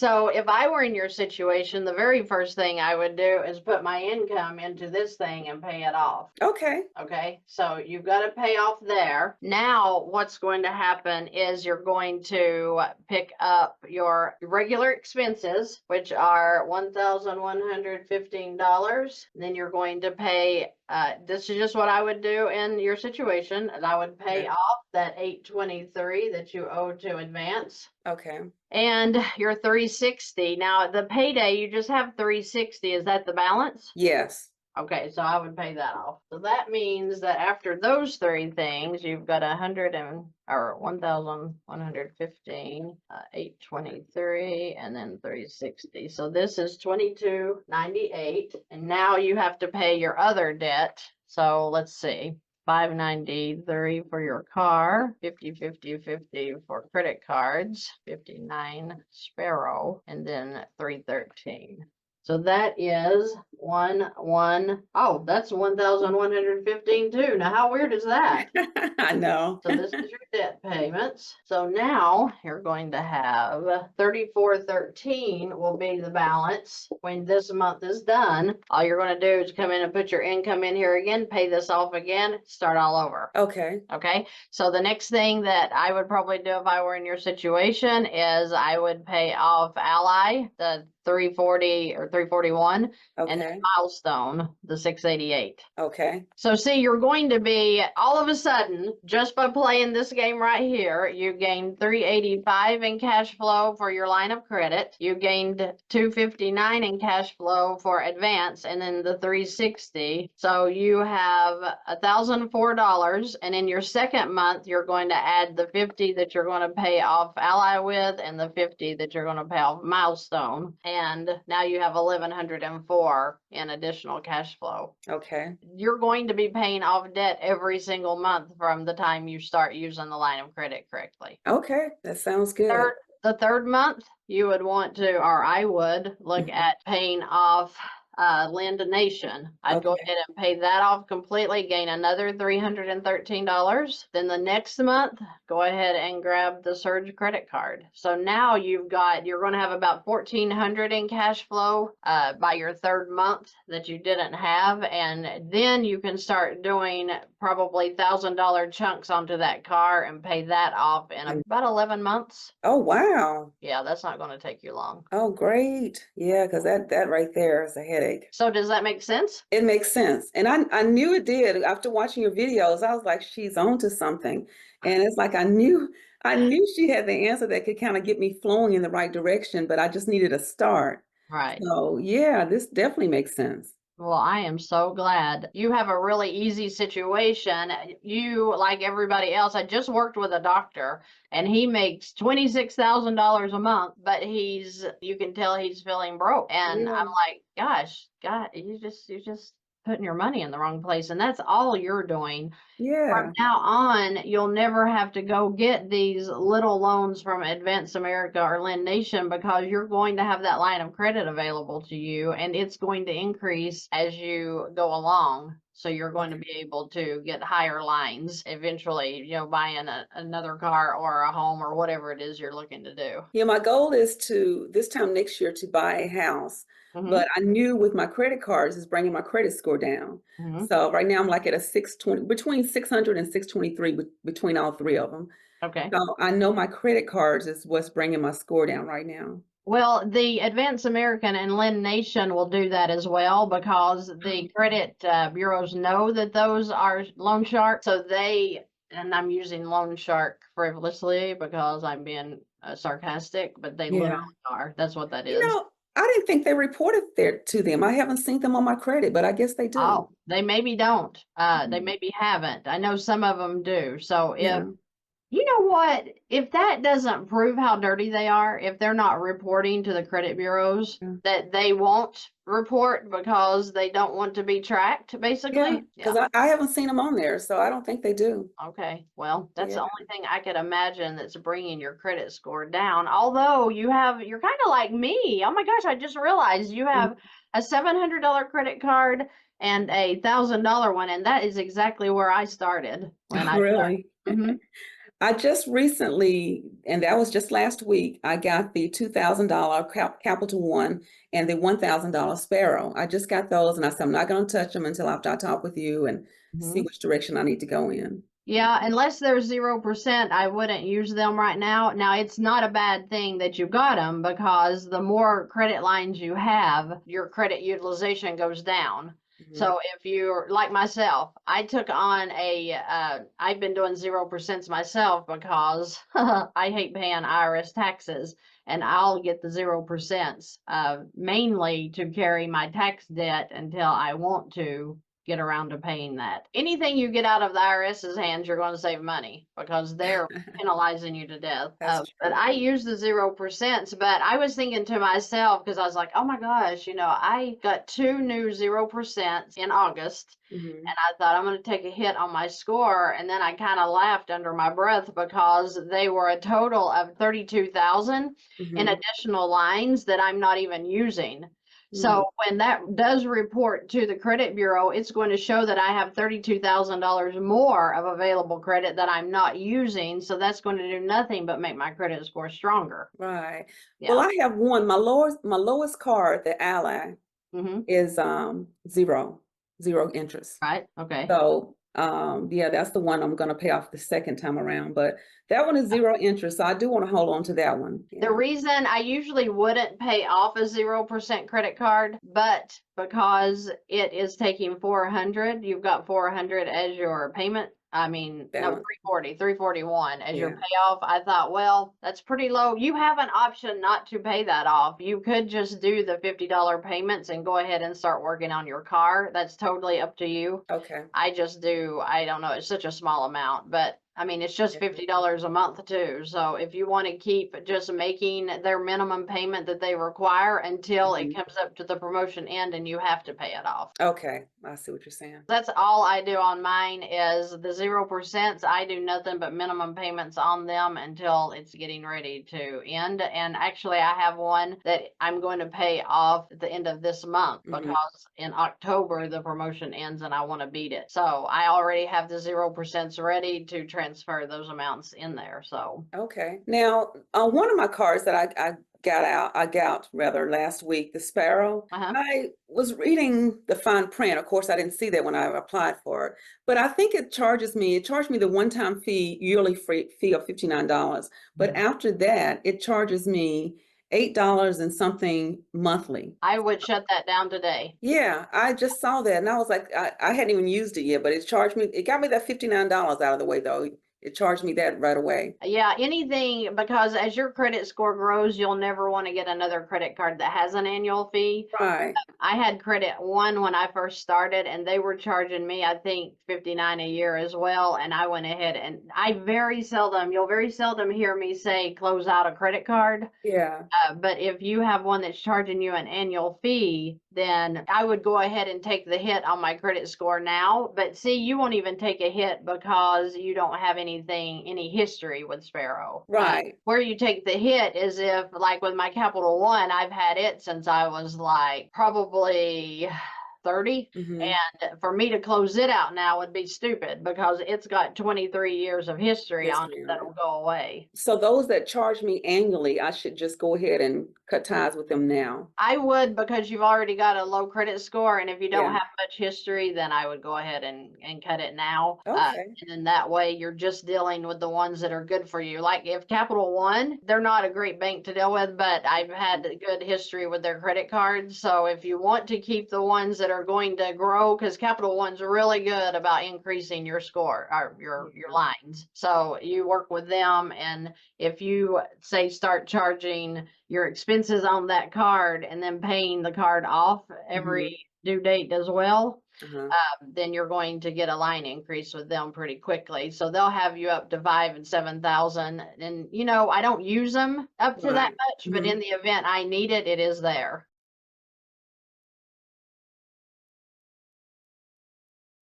So if I were in your situation, the very first thing I would do is put my income into this thing and pay it off. Okay. Okay, so you've got to pay off there. Now, what's going to happen is you're going to pick up your regular expenses, which are $1,115. Then you're going to pay. This is just what I would do in your situation, and I would pay Okay. off that 823 that you owe to advance. Okay. And your 360. Now, the payday, you just have 360. Is that the balance? Yes. Okay, so I would pay that off. So that means that after those three things, you've got 1,115, 823, and then 360. So this is 2298, and now you have to pay your other debt. So let's see. 593 for your car, 50, 50, 50 for credit cards, 59 Sparrow, and then 313. So that is oh, that's 1,115 too. Now, how weird is that? I know. So this is your debt payments. So now you're going to have 3413 will be the balance when this month is done. All you're going to do is come in and put your income in here again, pay this off again, start all over. Okay. Okay. So the next thing that I would probably do if I were in your situation is I would pay off Ally, the 340 or 341, and then Okay. Milestone, the 688. Okay. So see, you're going to be all of a sudden, just by playing this game right here, you gained 385 in cash flow for your line of credit. You gained 259 in cash flow for advance, and then the 360. So you have $1,004, and in your second month, you're going to add the 50 that you're going to pay off Ally with, and the 50 that you're going to pay off Milestone. And now you have 1,104 in additional cash flow. Okay. You're going to be paying off debt every single month from the time you start using the line of credit correctly. Okay. That sounds good. The third month, you would want to, or I would look at paying off Lend Nation. I'd go Okay. ahead and pay that off completely, gain another $313. Then the next month, go ahead and grab the Surge credit card. So now you're going to have about $1,400 in cash flow by your third month that you didn't have. And then you can start doing probably $1,000 chunks onto that car and pay that off in about 11 months. Oh, wow. Yeah, that's not going to take you long. Oh, great. Yeah, because that right there is a headache. So does that make sense? It makes sense. And I knew it did. After watching your videos, I was like, she's on to something. And it's like I knew she had the answer that could kind of get me flowing in the right direction, but I just needed a start. Right. So yeah, this definitely makes sense. Well, I am so glad. You have a really easy situation. You, like everybody else, I just worked with a doctor and he makes $26,000 a month, but you can tell he's feeling broke. And Yeah. I'm like, gosh, God, you're just putting your money in the wrong place. And that's all you're doing. Yeah. From now on, you'll never have to go get these little loans from Advance America or Lend Nation because you're going to have that line of credit available to you and it's going to increase as you go along. So you're going to be able to get higher lines eventually, buying another car or a home or whatever it is you're looking to do. Yeah, my goal is this time next year to buy a house. But I knew with my credit cards is bringing my credit score down. So right now I'm like at a 620, between 600 and 623 between all three of them. Okay. So I know my credit cards is what's bringing my score down right now. Well, the Advance American and Lend Nation will do that as well because the credit bureaus know that those are loan sharks. So and I'm using loan shark frivolously because I'm being sarcastic, but they literally are. That's what that is. I didn't think they reported there to them. I haven't seen them on my credit, but I guess they do. Oh, they maybe don't. They maybe haven't. I know some of them do. So you know what? If that doesn't prove how dirty they are, if they're not reporting to the credit bureaus that they won't report because they don't want to be tracked, basically. Because I haven't seen them on there, so I don't think they do. Okay, well, that's the only thing I could imagine that's bringing your credit score down. Although you're kind of like me. Oh my gosh, I just realized you have a $700 credit card and a $1,000 one, and that is exactly where I started when I really. I just recently, and that was just last week, I got the $2,000 Capital One and the $1,000 Sparrow. I just got those, and I said I'm not going to touch them until after I talk with you and see which direction I need to go in. Yeah, unless there's 0%, I wouldn't use them right now. Now, it's not a bad thing that you got them because the more credit lines you have, your credit utilization goes down. So if you're like myself, I took on I've been doing 0% myself because I hate paying IRS taxes, and I'll get the 0%, mainly to carry my tax debt until I want to get around to paying that. Anything you get out of the IRS's hands, you're going to save money because they're penalizing you to death. That's But true. I use the 0%. But I was thinking to myself, because I was like, oh my gosh, I got 2 new 0% in August. And I thought I'm going to take a hit on my score. And then I kind of laughed under my breath because they were a total of 32,000 in additional lines that I'm not even using. So when that does report to the credit bureau, it's going to show that I have $32,000 more of available credit that I'm not using. So that's going to do nothing but make my credit score stronger. Right. Yeah. Well, I have one. My lowest card, the Ally, is zero interest. Right. Okay. So yeah, that's the one I'm going to pay off the second time around. But that one is 0 interest, so I do want to hold on to that one. The Yeah. reason I usually wouldn't pay off a 0% credit card, but because it is taking 400, you've got 400 as your payment. I mean, no, Balance. 341 as your Yeah. payoff. I thought, well, that's pretty low. You have an option not to pay that off. You could just do the $50 payments and go ahead and start working on your car. That's totally up to you. Okay. I don't know, it's such a small amount, but I mean, it's just Yeah. $50 a month too. So if you want to keep just making their minimum payment that they require until it comes up to the promotion end and you have to pay it off. Okay. I see what you're saying. That's all I do on mine is the 0%. I do nothing but minimum payments on them until it's getting ready to end. And actually I have one that I'm going to pay off at the end of this month because in October the promotion ends and I want to beat it. So I already have the 0% ready to transfer those amounts in there. So Okay. Now, one of my cards that I got rather last week, the Sparrow. I was reading the fine print. Of course, I didn't see that when I applied for it, but I think it charged me the one-time yearly fee of $59. But after that, it charges me $8 and something monthly. I would shut that down today. Yeah, I just saw that and I was like, I hadn't even used it yet, but it got me that $59 out of the way though. It charged me that right away. Yeah, anything, because as your credit score grows, you'll never want to get another credit card that has an annual fee. Right. I had Credit One when I first started, and they were charging me, I think, $59 a year as well. And I went ahead and you'll very seldom hear me say close out a credit card. Yeah. But if you have one that's charging you an annual fee, then I would go ahead and take the hit on my credit score now. But see, you won't even take a hit because you don't have any history with Sparrow. Right. Where you take the hit is if, like with my Capital One, I've had it since I was like probably 30. And for me to close it out now would be stupid because it's got 23 years of history on it that'll go away. So those that charge me annually, I should just go ahead and cut ties with them now. I would, because you've already got a low credit score, and if you don't have much history, then I would go ahead and cut it now. Okay. And then that way you're just dealing with the ones that are good for you. Like if Capital One, they're not a great bank to deal with, but I've had a good history with their credit cards. So if you want to keep the ones that are going to grow, because Capital One's really good about increasing your score or your lines. So you work with them, and if you say start charging your expenses on that card and then paying the card off every due date as well, then you're going to get a line increase with them pretty quickly. So they'll have you up to 5,000 and 7,000. And I don't use them up to that much, but in the event I need it, it is there.